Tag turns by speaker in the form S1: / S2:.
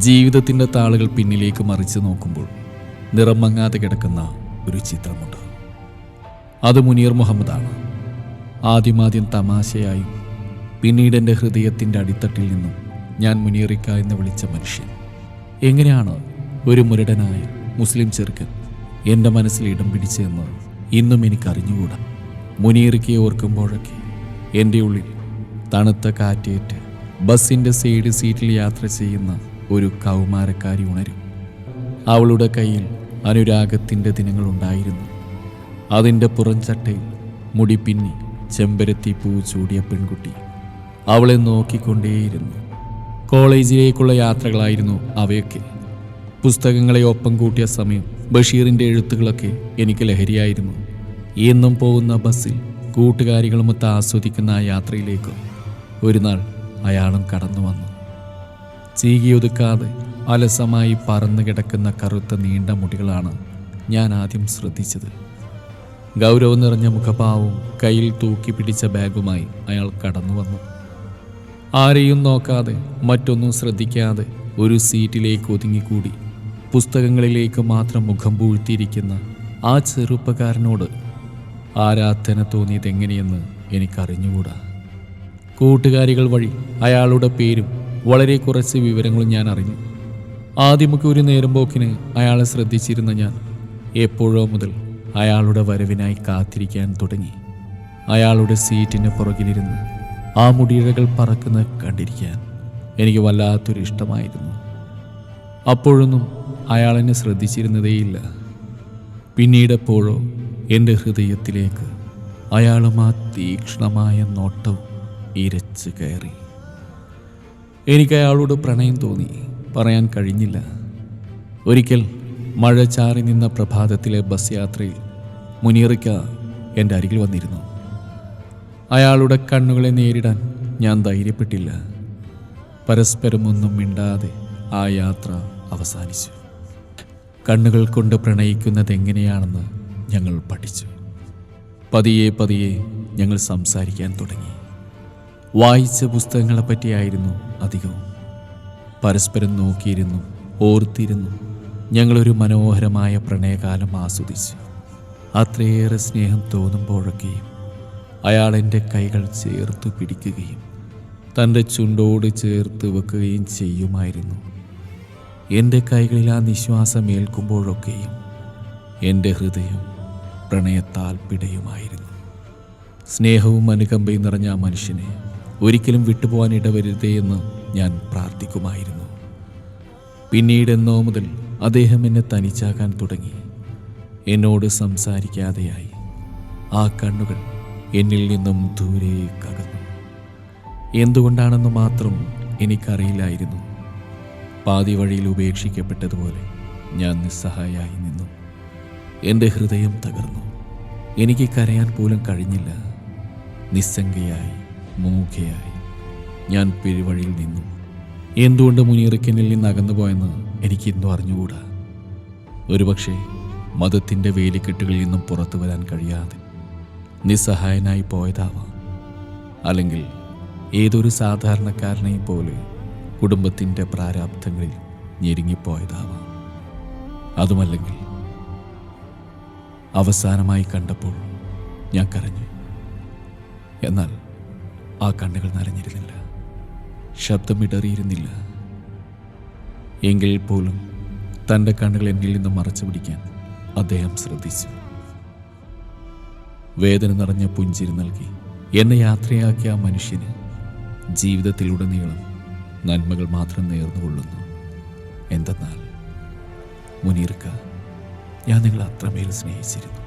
S1: ജീവിതത്തിൻ്റെ താളുകൾ പിന്നിലേക്ക് മറിച്ച് നോക്കുമ്പോൾ നിറം മങ്ങാതെ കിടക്കുന്ന ഒരു ചിത്രമുണ്ട്. അത് മുനീർ മുഹമ്മദാണ്. ആദ്യം തമാശയായും പിന്നീട് എൻ്റെ ഹൃദയത്തിൻ്റെ അടിത്തട്ടിൽ നിന്നും ഞാൻ മുനീറിക്ക എന്ന് വിളിച്ച മനുഷ്യൻ. എങ്ങനെയാണ് ഒരു മുരടനായ മുസ്ലിം ചെറുക്കൻ എൻ്റെ മനസ്സിൽ ഇടം പിടിച്ചതെന്ന് ഇന്നും എനിക്കറിഞ്ഞുകൂടാ. മുനീറിക്കയെ ഓർക്കുമ്പോഴൊക്കെ എൻ്റെ ഉള്ളിൽ തണുത്ത കാറ്റേറ്റ് ബസ്സിൻ്റെ സൈഡ് സീറ്റിൽ യാത്ര ചെയ്യുന്ന ഒരു കൗമാരക്കാരി ഉണരും. അവളുടെ കയ്യിൽ അനുരാഗത്തിൻ്റെ ദിനങ്ങളുണ്ടായിരുന്നു. അതിൻ്റെ പുറംചട്ടയിൽ മുടി പിന്നി ചെമ്പരത്തി പൂ ചൂടിയ പെൺകുട്ടി അവളെ നോക്കിക്കൊണ്ടേയിരുന്നു. കോളേജിലേക്കുള്ള യാത്രകളായിരുന്നു അവയൊക്കെ. പുസ്തകങ്ങളെ ഒപ്പം കൂട്ടിയ സമയം ബഷീറിൻ്റെ എഴുത്തുകളൊക്കെ എനിക്ക് ലഹരിയായിരുന്നു. എന്നും പോകുന്ന ബസ്സിൽ കൂട്ടുകാരികളുമൊത്ത് ആസ്വദിക്കുന്ന ആ യാത്രയിലേക്ക് ഒരു നാൾ അയാളും കടന്നു വന്നു. ചീകിയൊതുക്കാതെ അലസമായി പറന്നു കിടക്കുന്ന കറുത്ത നീണ്ട മുടികളാണ് ഞാൻ ആദ്യം ശ്രദ്ധിച്ചത്. ഗൗരവം നിറഞ്ഞ മുഖഭാവവും കയ്യിൽ തൂക്കി പിടിച്ച ബാഗുമായി അയാൾ കടന്നു വന്നു. ആരെയും നോക്കാതെ മറ്റൊന്നും ശ്രദ്ധിക്കാതെ ഒരു സീറ്റിലേക്ക് ഒതുങ്ങിക്കൂടി പുസ്തകങ്ങളിലേക്ക് മാത്രം മുഖം പൂഴ്ത്തിയിരിക്കുന്ന ആ ചെറുപ്പക്കാരനോട് ആരാധന തോന്നിയതെങ്ങനെയെന്ന് എനിക്കറിഞ്ഞുകൂടാ. കൂട്ടുകാരികൾ വഴി അയാളുടെ പേരും വളരെ കുറച്ച് വിവരങ്ങളും ഞാൻ അറിഞ്ഞു. ആദ്യമൊക്കെ ഒരു നേരം പോക്കിന് അയാളെ ശ്രദ്ധിച്ചിരുന്ന ഞാൻ എപ്പോഴോ മുതൽ അയാളുടെ വരവിനായി കാത്തിരിക്കാൻ തുടങ്ങി. അയാളുടെ സീറ്റിന് പുറകിലിരുന്ന് ആ മുടിയിഴകൾ പറക്കുന്ന കണ്ടിരിക്കാൻ എനിക്ക് വല്ലാത്തൊരു ഇഷ്ടമായിരുന്നു. അപ്പോഴൊന്നും അയാളെന്നെ ശ്രദ്ധിച്ചിരുന്നതേയില്ല. പിന്നീടെപ്പോഴോ എൻ്റെ ഹൃദയത്തിലേക്ക് അയാളും ആ തീക്ഷ്ണമായ നോട്ടവും ഇരച്ചു കയറി. എനിക്ക് അയാളോട് പ്രണയം തോന്നി, പറയാൻ കഴിഞ്ഞില്ല. ഒരിക്കൽ മഴ ചാറി നിന്ന പ്രഭാതത്തിലെ ബസ് യാത്രയിൽ മുനീറിക്ക എൻ്റെ അരികിൽ വന്നിരുന്നു. അയാളുടെ കണ്ണുകളെ നേരിടാൻ ഞാൻ ധൈര്യപ്പെട്ടില്ല. പരസ്പരം ഒന്നും മിണ്ടാതെ ആ യാത്ര അവസാനിച്ചു. കണ്ണുകൾ കൊണ്ട് പ്രണയിക്കുന്നത് എങ്ങനെയാണെന്ന് ഞങ്ങൾ പഠിച്ചു. പതിയെ ഞങ്ങൾ സംസാരിക്കാൻ തുടങ്ങി. വായിച്ച പുസ്തകങ്ങളെപ്പറ്റിയായിരുന്നു അധികവും. പരസ്പരം നോക്കിയിരുന്നു, ഓർത്തിരുന്നു. ഞങ്ങളൊരു മനോഹരമായ പ്രണയകാലം ആസ്വദിച്ചു. അത്രയേറെ സ്നേഹം തോന്നുമ്പോഴൊക്കെയും അയാൾ എൻ്റെ കൈകൾ ചേർത്ത് പിടിക്കുകയും തൻ്റെ ചുണ്ടോട് ചേർത്ത് വെക്കുകയും ചെയ്യുമായിരുന്നു. എൻ്റെ കൈകളിൽ ആ നിശ്വാസം ഏൽക്കുമ്പോഴൊക്കെയും എൻ്റെ ഹൃദയം പ്രണയത്താൽ പിടയുമായിരുന്നു. സ്നേഹവും അനുകമ്പയും നിറഞ്ഞ ആ മനുഷ്യനെ ഒരിക്കലും വിട്ടുപോകാൻ ഇടവരുതേ എന്ന് ഞാൻ പ്രാർത്ഥിക്കുമായിരുന്നു. പിന്നീടെന്നോ മുതൽ അദ്ദേഹം എന്നെ തനിച്ചാക്കാൻ തുടങ്ങി. എന്നോട് സംസാരിക്കാതെയായി. ആ കണ്ണുകൾ എന്നിൽ നിന്നും ദൂരേക്കകന്നു. എന്തുകൊണ്ടാണെന്ന് മാത്രം എനിക്കറിയില്ലായിരുന്നു. പാതി വഴിയിൽ ഉപേക്ഷിക്കപ്പെട്ടതുപോലെ ഞാൻ നിസ്സഹായായി നിന്നു. എൻ്റെ ഹൃദയം തകർന്നു. എനിക്ക് കരയാൻ പോലും കഴിഞ്ഞില്ല. നിസ്സംഗയായി, മൂകയായി ഞാൻ പെരുവഴിയിൽ നിന്നു. എന്തുകൊണ്ട് മുനീറിക്കനിൽ നിന്ന് അകന്നുപോയെന്ന് എനിക്കിന്നും അറിഞ്ഞുകൂടാ. ഒരുപക്ഷെ മതത്തിൻ്റെ വേലിക്കെട്ടുകളിൽ നിന്നും പുറത്തു വരാൻ കഴിയാതെ നിസ്സഹായനായി പോയതാവാം. അല്ലെങ്കിൽ ഏതൊരു സാധാരണക്കാരനെയും പോലെ കുടുംബത്തിൻ്റെ പ്രാരാബ്ധങ്ങളിൽ ഞെരുങ്ങിപ്പോയതാവാം. അതുമല്ലെങ്കിൽ അവസാനമായി കണ്ടപ്പോൾ ഞാൻ കരഞ്ഞു. എന്നാൽ ആ കണ്ണുകൾ നനഞ്ഞിരുന്നില്ല, ശബ്ദമിടറിയിരുന്നില്ല. എങ്കിൽ പോലും തൻ്റെ കണ്ണുകൾ എന്നിൽ നിന്ന് മറച്ചു പിടിക്കാൻ അദ്ദേഹം ശ്രദ്ധിച്ചു. വേദന നിറഞ്ഞ പുഞ്ചിരി നൽകി എന്നെ യാത്രയാക്കിയ ആ മനുഷ്യന് ജീവിതത്തിലുടനീളം നന്മകൾ മാത്രം നേർന്നുകൊള്ളുന്നു. എന്തെന്നാൽ മുനീർക്ക, ഞാൻ നിങ്ങളെ അത്രമേൽ സ്നേഹിച്ചിരുന്നു.